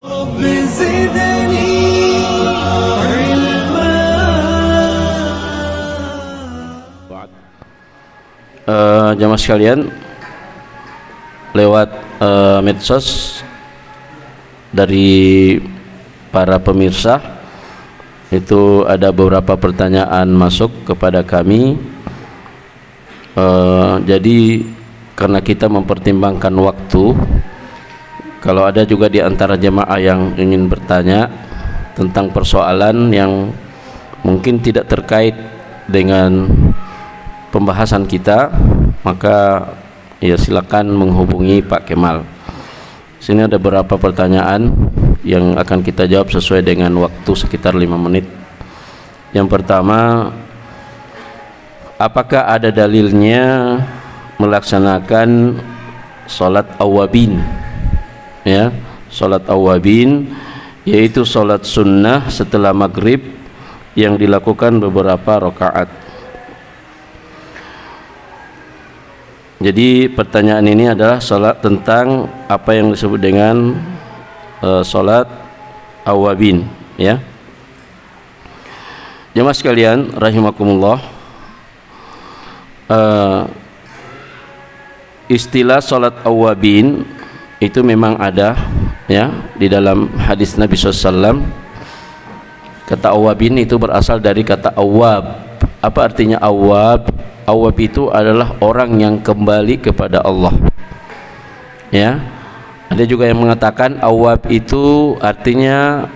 رب زدني علما. Jamaah sekalian, lewat medsos dari para pemirsa itu ada beberapa pertanyaan masuk kepada kami. Jadi karena kita mempertimbangkan waktu, kalau ada juga di antara jemaah yang ingin bertanya tentang persoalan yang mungkin tidak terkait dengan pembahasan kita, maka ya silakan menghubungi Pak Kemal. Sini ada beberapa pertanyaan yang akan kita jawab sesuai dengan waktu sekitar 5 menit. Yang pertama, apakah ada dalilnya melaksanakan sholat awabin? Ya, sholat awabin yaitu sholat sunnah setelah maghrib yang dilakukan beberapa rakaat. Jadi pertanyaan ini adalah sholat tentang apa yang disebut dengan sholat awabin, ya. Jemaah sekalian rahimakumullah, istilah sholat awabin itu memang ada, ya, di dalam hadis Nabi SAW. Kata awabin itu berasal dari kata awab. Apa artinya awab? Awab itu adalah orang yang kembali kepada Allah, ya. Ada juga yang mengatakan awab itu artinya,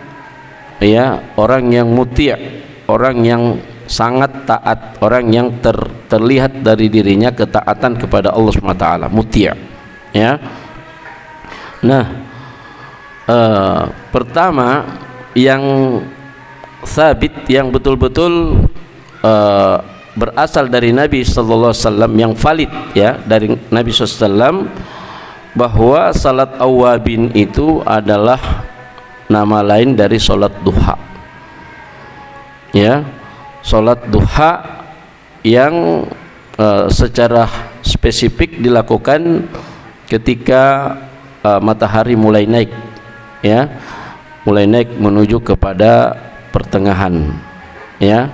ya, orang yang muti', orang yang sangat taat, orang yang terlihat dari dirinya ketaatan kepada Allah SWT, muti', ya. Nah, pertama yang sabit, yang betul-betul berasal dari Nabi sallallahu alaihi wasallam, yang valid, ya, dari Nabi sallallahu alaihi wasallam, bahwa salat awabin itu adalah nama lain dari salat duha, ya. Salat duha yang secara spesifik dilakukan ketika matahari mulai naik, ya, mulai naik menuju kepada pertengahan, ya.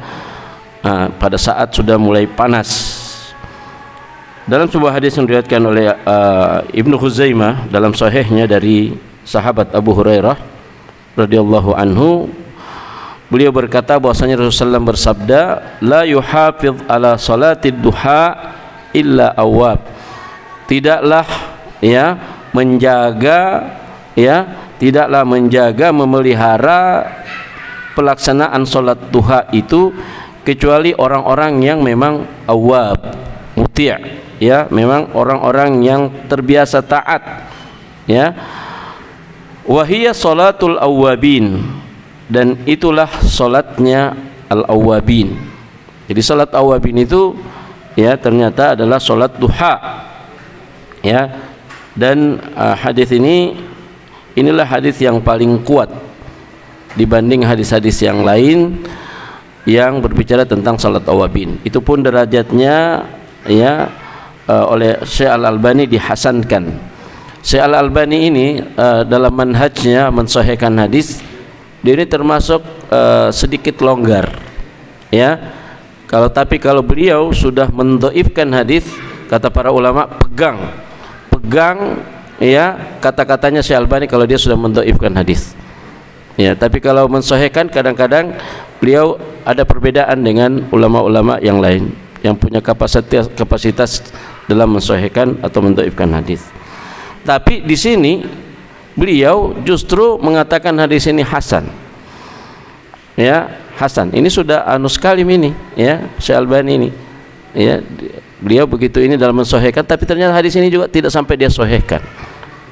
Pada saat sudah mulai panas. Dalam sebuah hadis yang diriwayatkan oleh Ibnu Khuzaimah dalam sahihnya dari sahabat Abu Hurairah radhiyallahu anhu, beliau berkata bahwasanya Rasulullah SAW bersabda, la yuhafiz ala salatid duha illa awab. Tidaklah, ya, menjaga, ya, tidaklah menjaga, memelihara pelaksanaan salat duha itu kecuali orang-orang yang memang awab, muti', ya, memang orang-orang yang terbiasa taat, ya. Wahiyya salatul awabin, dan itulah salatnya al-awabin. Jadi salat awabin itu, ya, ternyata adalah salat duha, ya. Dan hadis inilah hadis yang paling kuat dibanding hadis-hadis yang lain yang berbicara tentang salat awabin. Itu pun derajatnya, ya, oleh Syekh Al-Albani dihasankan. Syekh Al-Albani ini dalam manhajnya mensahihkan hadis, dia ini termasuk sedikit longgar, ya. Tapi kalau beliau sudah mendhaifkan hadis, kata para ulama, pegang, ya, kata-katanya Syekh Al-Albani kalau dia sudah mendhaifkan hadis, ya. Tapi kalau mensahihkan, kadang-kadang beliau ada perbedaan dengan ulama-ulama yang lain yang punya kapasitas dalam mensahihkan atau mendhaifkan hadis. Tapi di sini beliau justru mengatakan hadis ini hasan, ya, hasan. Ini sudah sekali ini, ya, Syekh Albani ini, ya, beliau begitu ini dalam mensahihkan, tapi ternyata hadis ini juga tidak sampai dia sahihkan.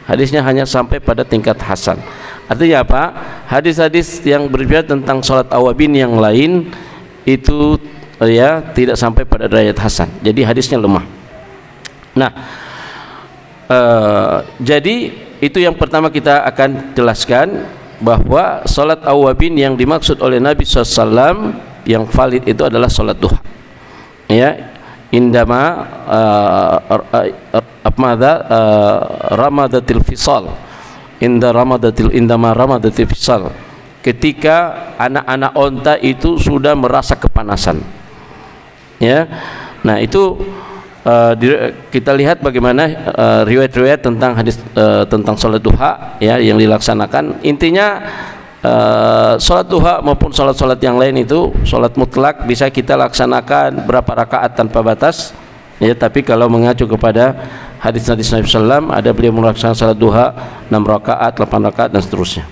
Hadisnya hanya sampai pada tingkat hasan. Artinya apa? Hadis-hadis yang berbicara tentang salat awabin yang lain itu, ya, tidak sampai pada derajat hasan. Jadi hadisnya lemah. Nah, jadi itu yang pertama kita akan jelaskan, bahwa salat awabin yang dimaksud oleh Nabi SAW yang valid itu adalah salat duha, ya. Indama ramadatil fisal, indama ramadatil fisal, ketika anak-anak onta itu sudah merasa kepanasan. Ya, nah itu kita lihat bagaimana riwayat-riwayat tentang hadis tentang sholat duha ya yang dilaksanakan. Intinya sholat duha maupun sholat-sholat yang lain itu sholat mutlak bisa kita laksanakan berapa rakaat tanpa batas ya, tapi kalau mengacu kepada hadis-hadis Nabi SAW, ada beliau melaksanakan sholat duha 6 rakaat, 8 rakaat dan seterusnya.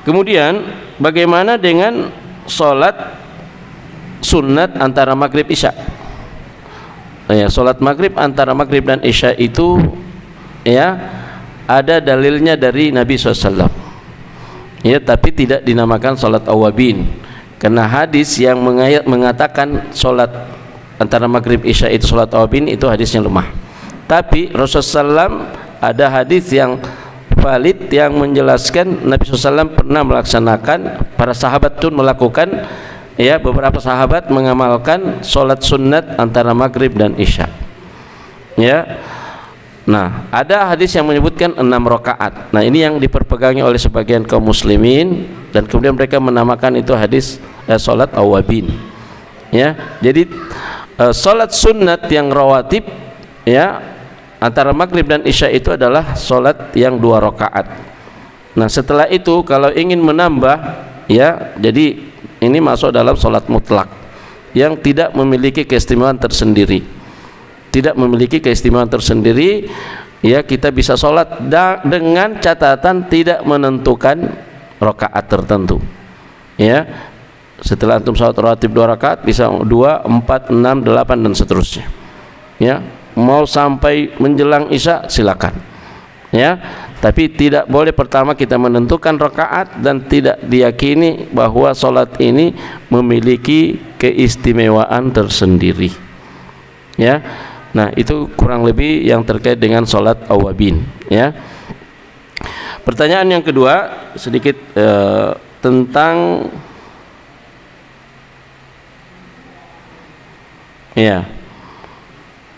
Kemudian bagaimana dengan sholat sunat antara maghrib isya? Ya, sholat maghrib antara maghrib dan isya itu ya ada dalilnya dari Nabi SAW ya, tapi tidak dinamakan sholat awabin karena hadis yang mengatakan sholat antara maghrib isya itu sholat awabin itu hadisnya lemah. Tapi Rasulullah SAW ada hadis yang valid yang menjelaskan Nabi SAW pernah melaksanakan, para sahabat pun melakukan ya, beberapa sahabat mengamalkan sholat sunat antara maghrib dan isya ya. Nah, ada hadis yang menyebutkan 6 rakaat. Nah, ini yang diperpegangi oleh sebagian kaum muslimin dan kemudian mereka menamakan itu hadis sholat awabin ya. Jadi sholat sunat yang rawatib ya antara maghrib dan isya itu adalah sholat yang 2 rakaat. Nah, setelah itu kalau ingin menambah ya, jadi ini masuk dalam sholat mutlak yang tidak memiliki keistimewaan tersendiri. Tidak memiliki keistimewaan tersendiri ya, kita bisa sholat dengan catatan tidak menentukan rakaat tertentu ya. Setelah antum sholat rawatib 2 rakaat bisa 2, 4, 6, 8 dan seterusnya ya. Mau sampai menjelang isya silakan ya, tapi tidak boleh pertama kita menentukan rakaat dan tidak diyakini bahwa sholat ini memiliki keistimewaan tersendiri ya. Nah, itu kurang lebih yang terkait dengan sholat awabin ya. Pertanyaan yang kedua sedikit tentang ya,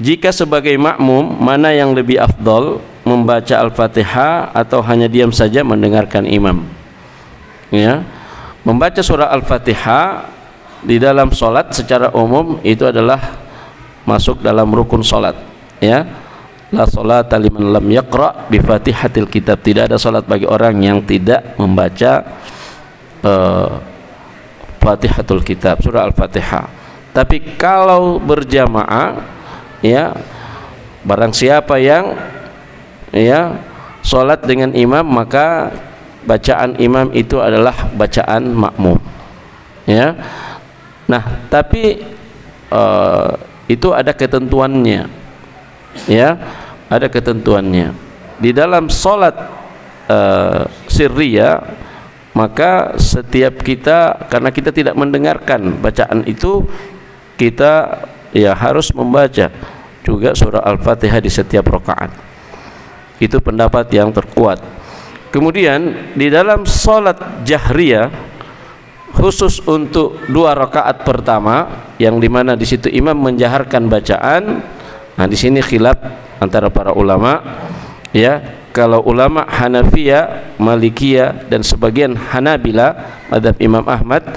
jika sebagai makmum mana yang lebih afdol, membaca Al-Fatihah atau hanya diam saja mendengarkan imam ya. Membaca surah Al-Fatihah di dalam sholat secara umum itu adalah masuk dalam rukun sholat ya. La sholata liman lam yaqra bi fatihatil kitab, tidak ada sholat bagi orang yang tidak membaca Fatihatul Kitab, surah Al-Fatihah. Tapi kalau berjamaah ya, barang siapa yang ya sholat dengan imam maka bacaan imam itu adalah bacaan makmum ya. Nah, tapi itu ada ketentuannya ya, ada ketentuannya di dalam sholat sirriyah. Maka setiap kita, karena kita tidak mendengarkan bacaan itu, kita ya harus membaca juga surah Al-Fatihah di setiap rakaat. Itu pendapat yang terkuat. Kemudian di dalam sholat jahriyah khusus untuk 2 rakaat pertama yang dimana di situ imam menjaharkan bacaan. Nah, di sini khilaf antara para ulama ya. Kalau ulama Hanafiyah, Malikiyah dan sebagian Hanabila, mazhab Imam Ahmad,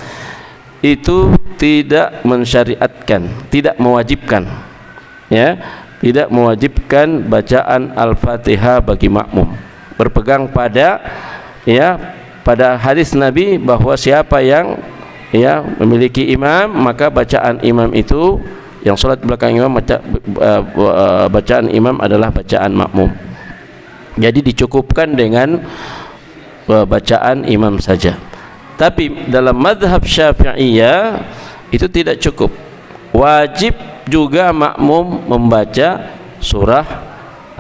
itu tidak mensyariatkan, tidak mewajibkan ya, tidak mewajibkan bacaan Al-Fatihah bagi makmum. Berpegang pada ya, pada hadis Nabi bahwa siapa yang ya memiliki imam maka bacaan imam itu, yang sholat belakang imam bacaan imam adalah bacaan makmum. Jadi dicukupkan dengan bacaan imam saja. Tapi dalam mazhab Syafi'iyah itu tidak cukup, wajib juga makmum membaca surah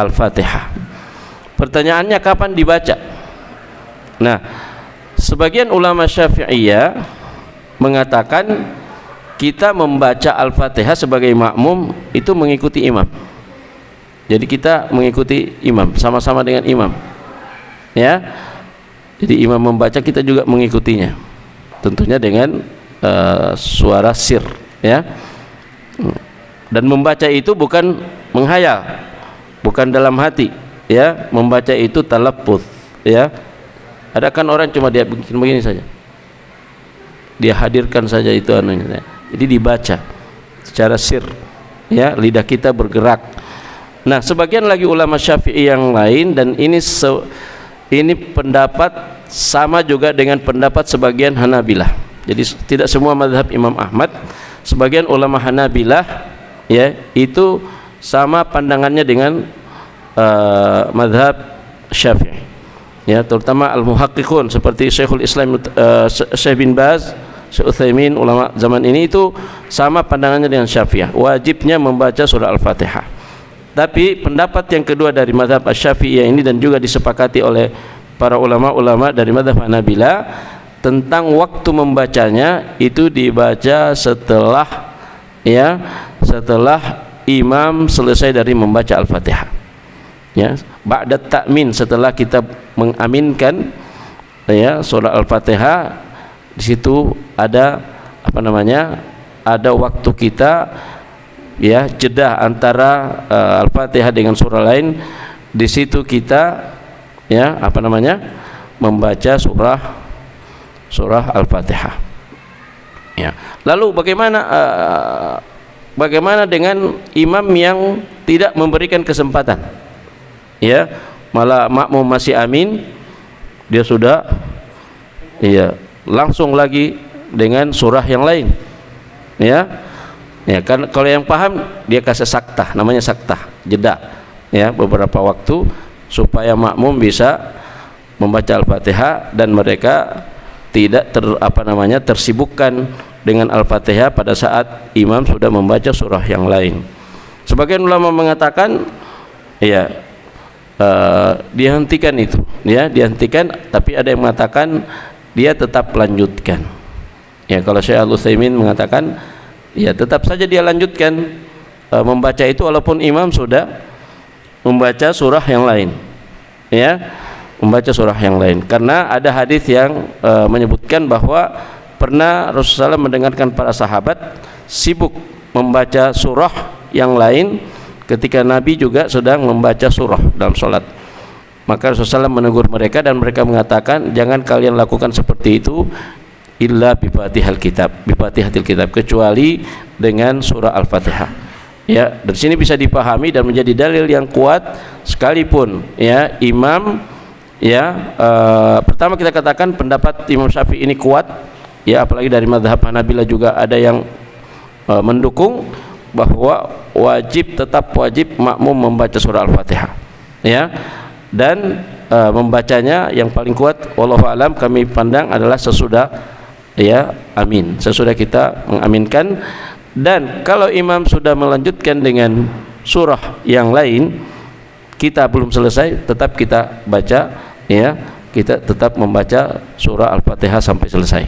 Al-Fatihah. Pertanyaannya kapan dibaca? Nah, sebagian ulama Syafi'iyah mengatakan kita membaca Al-Fatihah sebagai makmum itu mengikuti imam. Jadi kita mengikuti imam, sama-sama dengan imam ya. Jadi imam membaca, kita juga mengikutinya, tentunya dengan suara sir ya. Dan membaca itu bukan menghayal, bukan dalam hati ya membaca itu talaffuz, ya. Ada kan orang cuma dia bikin begini saja, dia hadirkan saja itu anunya, jadi dibaca secara sir, ya, lidah kita bergerak. Nah, sebagian lagi ulama Syafi'i yang lain, dan ini pendapat sama juga dengan pendapat sebagian Hanabilah. Jadi tidak semua mazhab Imam Ahmad, sebagian ulama Hanabilah, ya, itu sama pandangannya dengan mazhab Syafi'i, ya, terutama al-muhaqqiqun seperti Syekhul Islam Syekh bin Baz, Syekh Utsaimin, ulama zaman ini itu sama pandangannya dengan Syafi'iyah, wajibnya membaca surah Al-Fatihah. Tapi pendapat yang kedua dari mazhab Asy-Syafi'iyah ini, dan juga disepakati oleh para ulama-ulama dari mazhab Hanabilah, tentang waktu membacanya itu dibaca setelah, ya, setelah imam selesai dari membaca Al-Fatihah, ya, ba'da ta'min, setelah kita mengaminkan, ya, surah Al-Fatihah. Di situ ada apa namanya, ada waktu kita, ya, jeda antara Al-Fatihah dengan surah lain. Di situ kita, ya, apa namanya, membaca surah Al-Fatihah, ya. Lalu bagaimana dengan imam yang tidak memberikan kesempatan, ya, malah makmum masih amin, dia sudah, ya, langsung lagi dengan surah yang lain, ya, ya, kan kalau yang paham dia kasih saktah, namanya saktah, jeda, ya, beberapa waktu supaya makmum bisa membaca Al-Fatihah dan mereka tidak tersibukkan dengan Al-Fatihah pada saat imam sudah membaca surah yang lain. Sebagian ulama mengatakan, ya, dihentikan itu, ya, dihentikan, tapi ada yang mengatakan dia tetap lanjutkan, ya. Kalau Syekh Al-Utsaimin mengatakan, ya, tetap saja dia lanjutkan membaca itu walaupun imam sudah membaca surah yang lain, ya, membaca surah yang lain, karena ada hadis yang menyebutkan bahwa pernah Rasulullah mendengarkan para sahabat sibuk membaca surah yang lain ketika Nabi juga sedang membaca surah dalam sholat. Maka Rasulullah menegur mereka dan mereka mengatakan, jangan kalian lakukan seperti itu illa bifatihil kitab, kecuali dengan surah Al-Fatihah, ya. Dari sini bisa dipahami dan menjadi dalil yang kuat, sekalipun, ya, imam, ya, pertama kita katakan pendapat Imam Syafi'i ini kuat, ya, apalagi dari mazhab Hanabilah juga ada yang mendukung bahwa tetap wajib makmum membaca surah Al-Fatihah, ya. Dan membacanya yang paling kuat, wallahu alam, kami pandang adalah sesudah, ya, amin, sesudah kita mengaminkan. Dan kalau imam sudah melanjutkan dengan surah yang lain, kita belum selesai, tetap kita baca, ya, kita tetap membaca surah Al-Fatihah sampai selesai,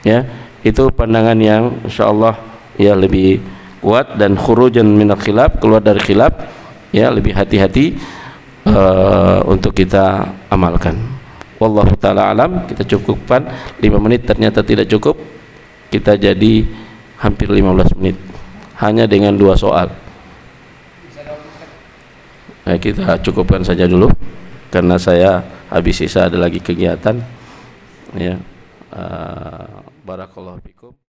ya. Itu pandangan yang insyaallah, ya, lebih kuat dan khurujan minal khilaf, keluar dari khilaf, ya, lebih hati-hati untuk kita amalkan. Wallahu taala alam. Kita cukupkan 5 menit, ternyata tidak cukup, kita jadi hampir 15 menit hanya dengan 2 soal. Nah, kita cukupkan saja dulu karena saya habis sisa ada lagi kegiatan, ya. Barakallahu fikum.